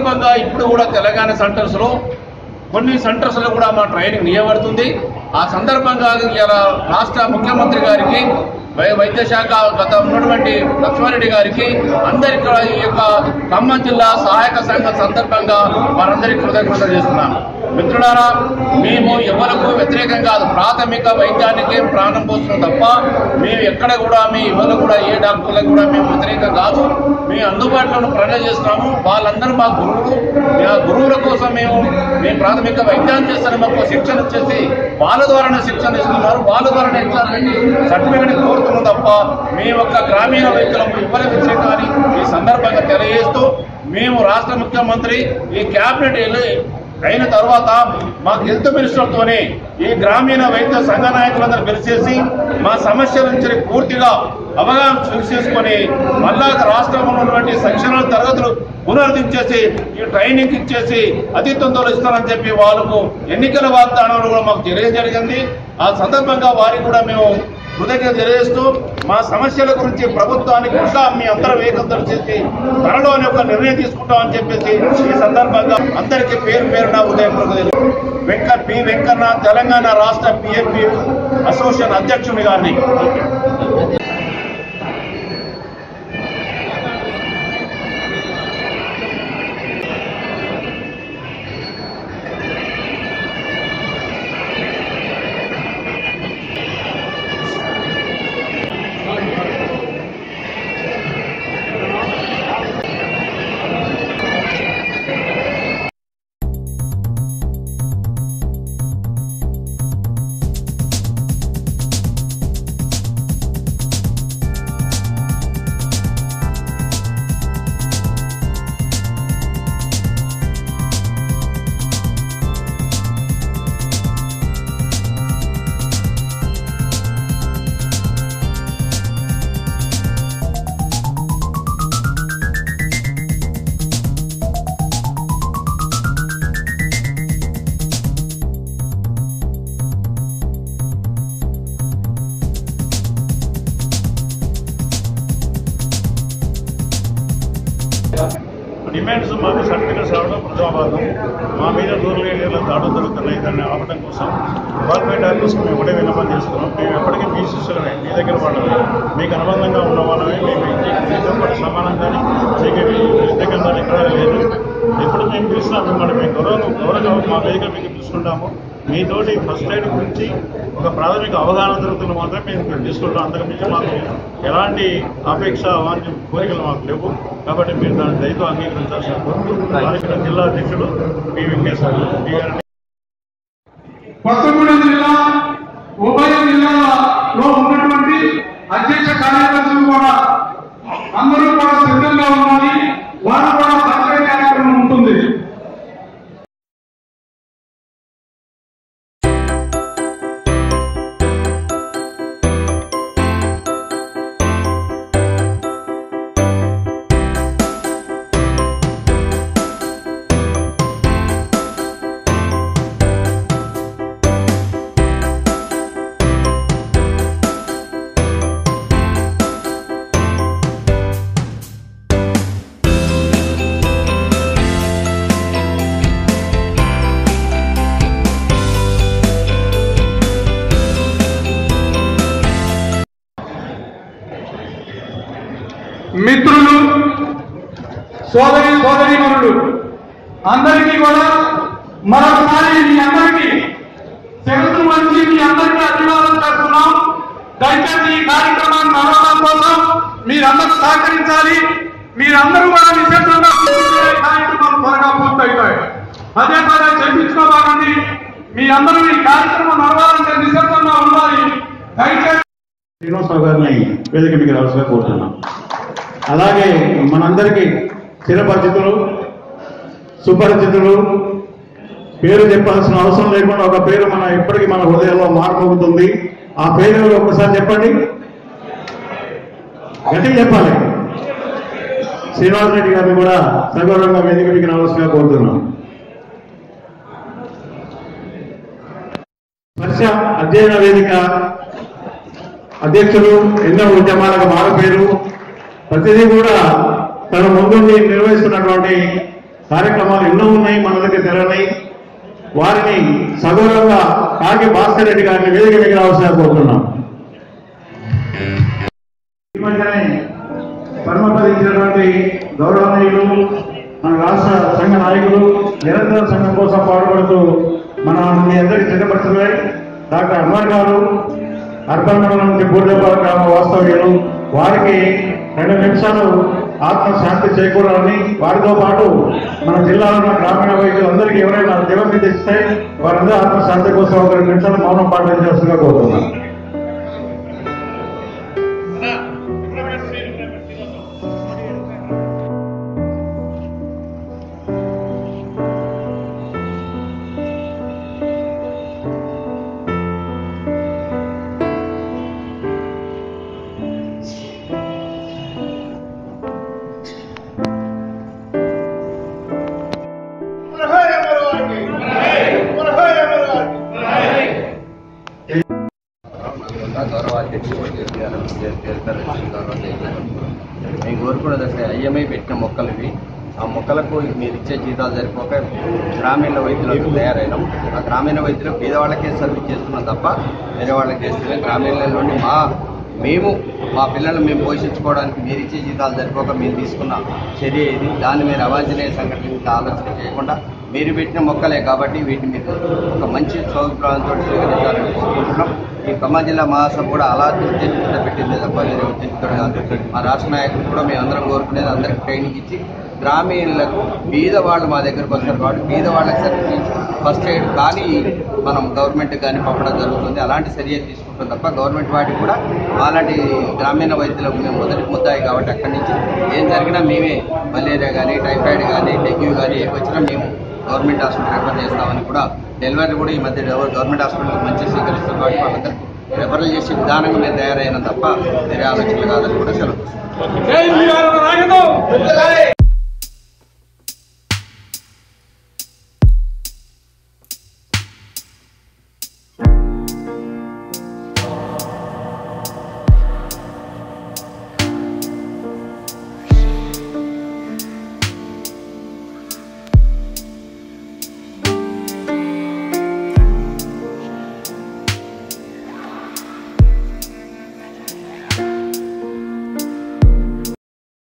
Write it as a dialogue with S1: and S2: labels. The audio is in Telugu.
S1: సందర్భంగా ఇప్పుడు కూడా తెలంగాణ సెంటర్స్లో కొన్ని సెంటర్స్లో కూడా మా ట్రైనింగ్ నియబడుతుంది. ఆ సందర్భంగా ఇలా రాష్ట్ర ముఖ్యమంత్రి గారికి, వైద్య శాఖ గత ఉన్నటువంటి లక్ష్మారెడ్డి గారికి, అందరికీ ఈ యొక్క ఖమ్మం జిల్లా సహాయక సంఘం సందర్భంగా వారందరికీ కృతజ్ఞతలు చేస్తున్నాము. మిత్రులారా, మేము ఎవరికి వ్యతిరేకం కాదు. ప్రాథమిక వైద్యానికి ప్రాణం పోస్తున్నాం తప్ప మేము ఎక్కడ కూడా ఎవరు కూడా ఏ డాక్టర్లకు కూడా మేము వ్యతిరేకం కాదు. మేము అందుబాటులో ప్రజలు చేస్తున్నాము. వాళ్ళందరూ మా గురువులు. ఆ గురువుల కోసం మేము ప్రాథమిక వైద్యాన్ని చేస్తాను. మాకు శిక్షణ ఇచ్చేసి వాళ్ళ ద్వారానే శిక్షణ ఇస్తున్నారు. వాళ్ళ ద్వారానే ఇచ్చారని సర్టిఫికేట్ కోరుతున్నాం తప్ప మేము ఒక గ్రామీణ వైద్యులకు ఎవరి వ్యతిరేకాన్ని ఈ సందర్భంగా తెలియజేస్తూ, మేము రాష్ట్ర ముఖ్యమంత్రి ఈ క్యాబినెట్ అయిన తర్వాత మా హెల్త్ మినిస్టర్తోనే ఈ గ్రామీణ వైద్య సంఘ నాయకులందరూ పిలిచేసి మా సమస్యల నుంచి పూర్తిగా అవగాహన చేసుకొని మళ్ళా రాష్ట్రంలో ఉన్నటువంటి శిక్షణ తరగతులు పునరుద్ధరించేసి ఈ ట్రైనింగ్ ఇచ్చేసి అతి తొందరలో ఇస్తారని చెప్పి వాళ్ళకు ఎన్నికల వాగ్దానాలు కూడా మాకు తెలియజేయగలిగింది. ఆ సందర్భంగా వారికి కూడా మేము కృతజ్ఞత తెలియజేస్తూ మా సమస్యల గురించి ప్రభుత్వానికి ఇంకా మీ అందరం ఏకంతరం చేసి త్వరలోనే ఒక నిర్ణయం తీసుకుంటామని చెప్పేసి ఈ సందర్భంగా అందరికీ పేరున ఉదయపూర్వక పి వెంకన్న తెలంగాణ రాష్ట్ర PNP అసోసియేషన్ అధ్యక్షుని గారిని
S2: డిమాండ్స్ మాకు సర్టిఫికెట్స్ రావడం ప్రజావాదం మా మీద రూరల్ ఏరియాలో దాడులు జరుగుతున్నాయి. దాన్ని ఆపడం కోసం గవర్నమెంట్ ఆఫీస్కి మేము ఒకటే విన్నపం చేస్తున్నాం. మేము ఎప్పటికీ మీ శిష్యులమే, మీ దగ్గర వాళ్ళమే, మీకు అనుబంధంగా ఉన్న వాళ్ళమే. మేము మీతో పాటు సమానంగానే మీకు వ్యతిరేకంగా ఎక్కడ లేదు. ఎప్పుడు మేము పిలిచినా మిమ్మల్ని మేము గౌరవంగా మా వేదిక మీకు పిలుచుకుంటాము. మీతోటి ఫస్ట్ ఎయిడ్ గురించి ఒక ప్రాథమిక అవగాహన జరుగుతున్న మాత్రమే మేము తీసుకుంటాం. అంతకుమించి మాకు ఎలాంటి అపేక్ష వాంఛ కోరికలు మాకు లేవు. కాబట్టి మీరు దాన్ని దయతో అంగీకరించాల్సిన కోరుతూ జిల్లా అధ్యక్షుడు పి వెంకటేశ్వర గారిని
S3: కొత్తగూడెం జిల్లా ఉభయ జిల్లాలో ఉన్నటువంటి అధ్యక్ష కార్యదర్శులు కూడా అందరూ కూడా సిద్ధంగా ఉండాలి. వారు కూడా సర్వే కార్యక్రమం ఉంటుంది. మిత్రులు, సోదరీమణులు అందరికీ కూడా మరొకసారి మీ అందరికీ శిరస్సు వంచి మీ అందరికీ అభివాదం చేస్తున్నాం. దయచేసి ఈ కార్యక్రమాన్ని నడవడం కోసం మీరందరూ సహకరించాలి. మీరందరూ కూడా నిశ్శబ్దంగా కార్యక్రమాలు త్వరగా పూర్తవుతాయి. అదే పదే చెప్పించుకోవాలండి. మీ అందరూ ఈ కార్యక్రమం నడవాలంటే నిశ్శబ్దంగా ఉండాలి. దయచేసి
S2: శ్రీనివాసరావు గారిని వేదిక మీకు రావాల్సిగా కోరుతున్నాం. అలాగే మనందరికీ చిరపరిచితులు, సుపరిచితులు, పేరు చెప్పాల్సిన అవసరం లేకుండా ఒక పేరు ఇప్పటికీ మన హృదయంలో మారుమోగుతుంది. ఆ పేరు ఒక్కసారి చెప్పండి, గట్టిగా చెప్పాలి. శ్రీనివాసరెడ్డి గారిని కూడా సగౌరవంగా వేదిక మీకు రావాల్సిగా కోరుతున్నాం. స్పర్శ అధ్యయన వేదిక అధ్యక్షులు, ఎన్నో ఉద్యమాలకు మారపేరు, ప్రతిదీ కూడా తన ముందు నిర్వహిస్తున్నటువంటి కార్యక్రమాలు ఎన్నో ఉన్నాయి, మన దగ్గర తెరన్నాయి. వారిని సగౌరవంగా కాకి భాస్కర్ రెడ్డి గారిని వేదిక దగ్గర అవసరం కోరుతున్నాం. ఈ మధ్యనే పరమపదించినటువంటి గౌరవనీయులు మన రాష్ట్ర సంఘ నాయకులు నిరంతర సంఘం కోసం పాటుపడుతూ మన మీ అందరికీ సిద్ధపడుతున్నాయి డాక్టర్ అన్వర్ గారు, అర్బన్ మండలం నుంచి బూర్దేపాల గ్రామ వాస్తవ్యులు. వారికి 2 నిమిషాలు ఆత్మశాంతి చేకూరాలని, వారితో పాటు మన జిల్లాలో ఉన్న గ్రామీణ వైద్యులందరికీ ఎవరైనా దేవుని తెచ్చితే వారందరూ ఆత్మశాంతి కోసం 2 నిమిషాలు మౌనం పాటించాల్సిందిగా కోరుతున్నాను.
S4: మేము కోరుకున్నది అసలు ఐఎంఐ పెట్టిన మొక్కలు ఇవి. ఆ మొక్కలకు మీరు ఇచ్చే జీతాలు సరిపోక గ్రామీణ వైద్యులకు తయారైనాం. ఆ గ్రామీణ వైద్యులు పేదవాళ్ళకే సర్వీస్ చేస్తున్నాం తప్ప వేరే వాళ్ళకి చేస్తున్నాం. గ్రామీణంలోని మేము మా పిల్లలను మేము పోషించుకోవడానికి మీరు ఇచ్చే జీతాలు సరిపోక మేము తీసుకున్న చర్య ఇది. దాన్ని మీరు అవాంఛనీయ సంఘటన ఆలోచన చేయకుండా మీరు పెట్టిన మొక్కలే కాబట్టి వీటిని మీరు ఒక మంచి సౌకర్యంతో స్వీకరించాలని కోరుకుంటున్నాం. ఈ ఖమ్మం జిల్లా మహాసభ కూడా అలా ఉద్దేశంతో పెట్టిందే తప్ప వేరే ఉద్దేశంతో కాదు. మా రాష్ట్ర నాయకులు కూడా మేము అందరం కోరుకునేది అందరికి ట్రైనింగ్ ఇచ్చి గ్రామీణులకు పేదవాళ్ళు మా దగ్గరకు వస్తారు కాబట్టి పేదవాళ్ళకి సర్వీస్ ఫస్ట్ ఎయిడ్ కానీ మనం గవర్నమెంట్కి కానీ పంపడం జరుగుతుంది. అలాంటి చర్యలు తీసుకుంటాం తప్ప గవర్నమెంట్ వాటికి కూడా అలాంటి గ్రామీణ వైద్యులకు మేము మొదటి ముద్దాయి కాబట్టి అక్కడి నుంచి ఏం జరిగినా మేమే మలేరియా కానీ టైఫాయిడ్ కానీ డెంగ్యూ కానీ ఏమి వచ్చినా మేము గవర్నమెంట్ హాస్పిటల్ రెఫర్ చేస్తామని కూడా డెలివరీ కూడా ఈ మధ్య గవర్నమెంట్ హాస్పిటల్ మంచి స్వీకరిస్తారు కాబట్టి వాళ్ళందరూ రెఫరల్ చేసే విధానంగా మేము తయారైనా తప్ప వేరే ఆలోచనలు కాదని కూడా సెలవు.